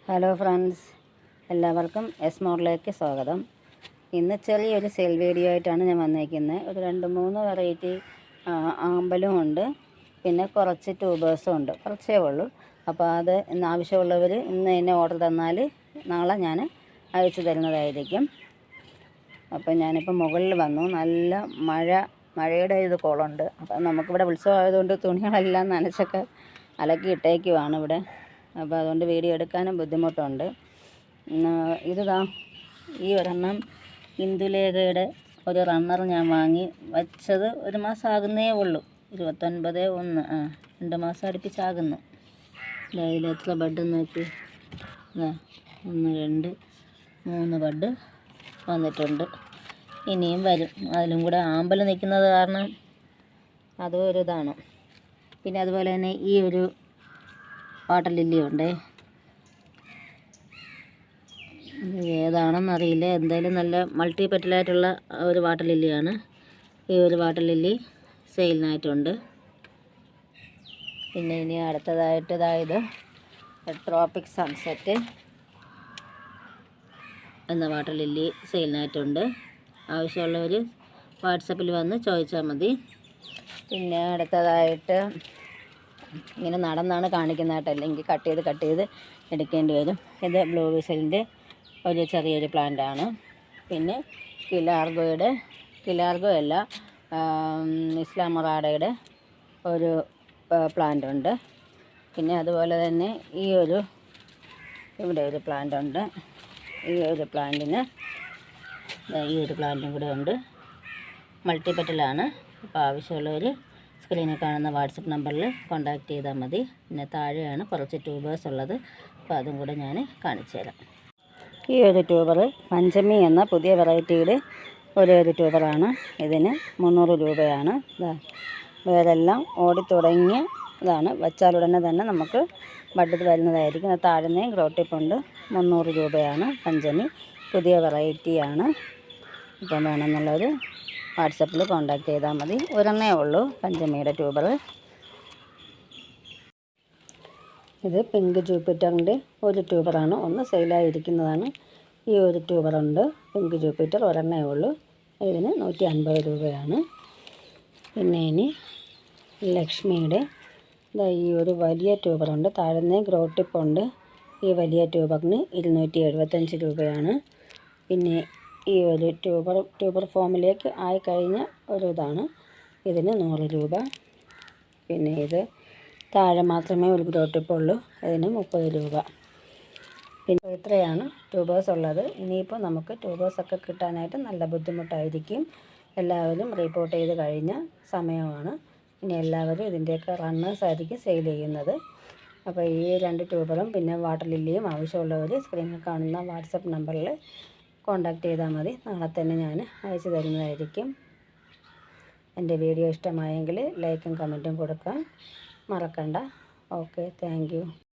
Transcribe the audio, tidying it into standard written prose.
Hello friends, എല്ലാവർക്കും S മോറിലേക്ക് സ്വാഗതം. ഇന്ന് ചെറിയൊരു സെയിൽ വീഡിയോ ആയിട്ടാണ് ഞാൻ വന്നിരിക്കുന്നത്. ഒരു 2-3 വെറൈറ്റി ആമ്പലും ഉണ്ട്, പിന്നെ കുറച്ച് ട്യൂബേഴ്സും ഉണ്ട്. കുറച്ചേ ഉള്ളൂ. അപ്പോൾ അത് ഇന്ന് ആവശ്യമുള്ളവർ ഇന്ന് തന്നെ ഓർഡർ തന്നാൽ നാളെ ഞാൻ അയച്ചു തരുന്നതായിരിക്കും. അപ്പോൾ ഞാനിപ്പോൾ മുകളിൽ വന്നു. നല്ല മഴയുടെ ഇത് കോളുണ്ട്. അപ്പോൾ നമുക്കിവിടെ ഉത്സവം ആയതുകൊണ്ട് തുണികളെല്ലാം നനച്ചൊക്കെ അലക്കിയിട്ടേക്കുവാണ് ഇവിടെ. അപ്പോൾ അതുകൊണ്ട് വീഡിയോ എടുക്കാനും ബുദ്ധിമുട്ടുണ്ട്. ഇതാ ഈ ഒരെണ്ണം ഇന്ദുലേഖയുടെ ഒരു റണ്ണർ ഞാൻ വാങ്ങി വച്ചത് 1 മാസം ആകുന്നേ ഉള്ളൂ. 29/1 2 മാസം അടുപ്പിച്ചാകുന്നു. ഇതിൽ എത്ര ബഡെന്ന് നോക്കി. 1 2 3 ബഡ് വന്നിട്ടുണ്ട്. ഇനിയും വരും. അതിലും കൂടെ ആമ്പൽ നിൽക്കുന്നത് കാരണം അതും ഒരു ഇതാണ്. പിന്നെ അതുപോലെ തന്നെ ഈ ഒരു വാട്ടർ ലില്ലി ഉണ്ട്. ഏതാണെന്നറിയില്ല, എന്തായാലും നല്ല മൾട്ടി പെറ്റലായിട്ടുള്ള ഒരു വാട്ടർ ലില്ലിയാണ്. ഈ ഒരു വാട്ടർ ലില്ലി സെയിലിനായിട്ടുണ്ട്. പിന്നെ ഇനി അടുത്തതായിട്ട് ഇതായത് ട്രോപ്പിക് സൺസെറ്റ് എന്ന വാട്ടർ ലില്ലി സെയിലിനായിട്ടുണ്ട്. ആവശ്യമുള്ളവർ വാട്സപ്പിൽ വന്ന് ചോദിച്ചാൽ മതി. പിന്നെ അടുത്തതായിട്ട് ഇങ്ങനെ നടന്നാണ് കാണിക്കുന്നതായിട്ട്, അല്ലെങ്കിൽ കട്ട് ചെയ്ത് എടുക്കേണ്ടി വരും. ഇത് ബ്ലൂ വിസലിൻ്റെ ഒരു ചെറിയൊരു പ്ലാന്റാണ്. പിന്നെ കിലാർഗോ അല്ല, ഇസ്ലാമൊറാഡയുടെ ഒരു പ്ലാന്റ് ഉണ്ട്. പിന്നെ അതുപോലെ തന്നെ ഇവിടെ ഒരു പ്ലാന്റ് ഉണ്ട്. ഈ ഒരു പ്ലാന്റും കൂടെ ഉണ്ട്. മൾട്ടിപെറ്റലാണ്. അപ്പോൾ ആവശ്യമുള്ളവർ സ്ക്രീനിൽ കാണുന്ന വാട്സപ്പ് നമ്പറിൽ കോൺടാക്റ്റ് ചെയ്താൽ മതി. പിന്നെ താഴെയാണ് കുറച്ച് ട്യൂബേഴ്സ് ഉള്ളത്. അപ്പോൾ അതും കൂടെ ഞാൻ കാണിച്ചു തരാം. ഈ ഒരു ട്യൂബർ പഞ്ചമി എന്ന പുതിയ വെറൈറ്റിയുടെ ഒരു ട്യൂബറാണ്. ഇതിന് 300 രൂപയാണ്. വേരെല്ലാം ഓടിത്തുടങ്ങിയ ഇതാണ്. വച്ചാലുടനെ തന്നെ നമുക്ക് ബഡ് വരുന്നതായിരിക്കും. താഴ്ന്നേ ഗ്രോട്ടിപ്പുണ്ട്. 300 രൂപയാണ്. പഞ്ചമി പുതിയ വെറൈറ്റിയാണ്. ഇപ്പം വേണമെന്നുള്ളവർ വാട്സപ്പിൽ കോൺടാക്റ്റ് ചെയ്താൽ മതി. ഒരെണ്ണേ ഉള്ളൂ പഞ്ചമിയുടെ ട്യൂബർ. ഇത് പിങ്ക് ജൂപ്പിറ്ററിൻ്റെ ഒരു ട്യൂബറാണ്. ഒന്ന് സെയിലായിരിക്കുന്നതാണ്. ഈ ഒരു ട്യൂബറുണ്ട്. പിങ്ക് ജൂപ്പിറ്റർ ഒരെണ്ണേ ഉള്ളൂ. ഇതിന് 150 രൂപയാണ്. പിന്നെ ഇനി ലക്ഷ്മിയുടെ ഈ ഒരു വലിയ ട്യൂബറുണ്ട്. താഴ്ന്നേ ഗ്രോട്ടിപ്പുണ്ട്. ഈ വലിയ ട്യൂബറിന് 275 രൂപയാണ്. പിന്നെ ഈ ഒരു ട്യൂബർ ഫോമിലേക്ക് ആയിക്കഴിഞ്ഞ ഒരു ഇതാണ്. ഇതിന് 100 രൂപ. പിന്നെ ഇത് താഴെ മാത്രമേ ഒരു ഗ്രോട്ടിപ്പുള്ളൂ. ഇതിന് 30 രൂപ. പിന്നെ ഇത്രയാണ് ട്യൂബേഴ്സ് ഉള്ളത്. ഇനിയിപ്പോൾ നമുക്ക് ട്യൂബേഴ്സൊക്കെ കിട്ടാനായിട്ട് നല്ല ബുദ്ധിമുട്ടായിരിക്കും. എല്ലാവരും റിപ്പോർട്ട് ചെയ്ത് കഴിഞ്ഞ സമയമാണ്. ഇനി എല്ലാവരും ഇതിൻ്റെയൊക്കെ റണ്ണേഴ്സ് ആയിരിക്കും സെയിൽ ചെയ്യുന്നത്. അപ്പോൾ ഈ 2 ട്യൂബറും പിന്നെ വാട്ടർ ലില്ലിയും ആവശ്യമുള്ളവർ സ്ക്രീനിൽ കാണുന്ന വാട്സപ്പ് നമ്പറിൽ കോൺടാക്റ്റ് ചെയ്താൽ മതി. നാളെ തന്നെ ഞാൻ അയച്ചു തരുന്നതായിരിക്കും. എൻ്റെ വീഡിയോ ഇഷ്ടമായെങ്കിൽ ലൈക്കും കമൻറ്റും കൊടുക്കാൻ മറക്കണ്ട. Okay, thank you.